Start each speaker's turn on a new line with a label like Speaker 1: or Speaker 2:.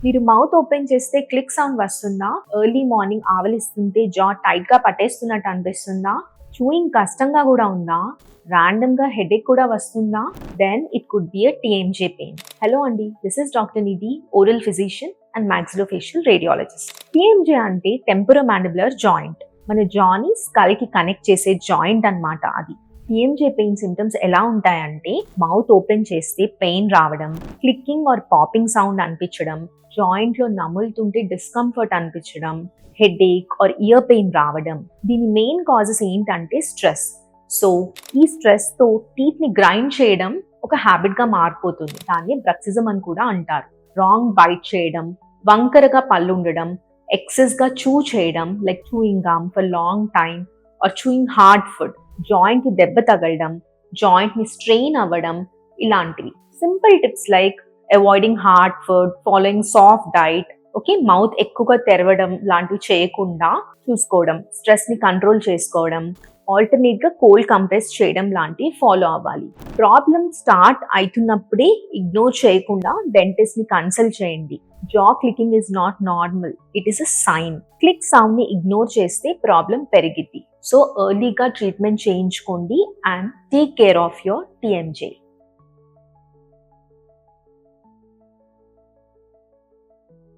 Speaker 1: మీరు mouth open చేస్తే click sound వస్తుందా? ఎర్లీ మార్నింగ్ ఆవలిస్తుంటే జా టైట్‌గా పట్టేస్తున్నట్టు అనిపిస్తుందా? చూయింగ్ కష్టంగా గూడా ఉందా? ర్యాండమ్‌గా హెడేక్ కూడా వస్తుందా? Then it could be a TMJ pain. Hello అండి, this is doctor Nidhi, oral physician and maxillofacial radiologist. TMJ అంటే టెంపరోమాండిబులర్ జాయింట్. మన జాని స్కల్‌కి కనెక్ట్ చేసే జాయింట్ అన్నమాట అది. టీఎంజే పెయిన్ సిమ్టమ్స్ ఎలా ఉంటాయంటే మౌత్ ఓపెన్ చేస్తే పెయిన్ రావడం, క్లిక్కింగ్ ఆర్ పాపింగ్ సౌండ్ అనిపించడం, జాయింట్లో నములుతుంటే డిస్కంఫర్ట్ అనిపించడం, హెడేక్ ఆర్ ఇయర్ పెయిన్ రావడం. దీని మెయిన్ కాజెస్ ఏంటంటే స్ట్రెస్. సో ఈ స్ట్రెస్తో టీత్ని గ్రైండ్ చేయడం ఒక హ్యాబిట్గా మారిపోతుంది. దాన్ని బ్రక్సిజం అని కూడా అంటారు. రాంగ్ బైట్ చేయడం, వంకరగా పళ్ళు ఉండడం, ఎక్సెస్గా చూ చేయడం like chewing gum for long time or chewing hard food, జాయింట్కి దెబ్బ తగలడం, జాయింట్ని స్ట్రెయిన్ అవ్వడం, ఇలాంటివి. Simple tips like avoiding hard food, following soft diet, okay, mouth ఎక్కువగా తెరవడం లాంటివి చేయకుండా చూసుకోవడం, స్ట్రెస్ని కంట్రోల్ చేసుకోవడం, ఆల్టర్నేట్గా కోల్డ్ కంప్రెస్ చేయడం లాంటివి ఫాలో అవ్వాలి. ప్రాబ్లమ్ స్టార్ట్ అవుతున్నప్పుడే ఇగ్నోర్ చేయకుండా డెంటిస్ట్ని కన్సల్ట్ చేయండి. Jaw clicking is not normal, it is a sign. Click సౌండ్ని ఇగ్నోర్ చేస్తే ప్రాబ్లం పెరిగిద్ది. సో ఎర్లీగా ట్రీట్మెంట్ చేయించుకోండి and take care of your TMJ.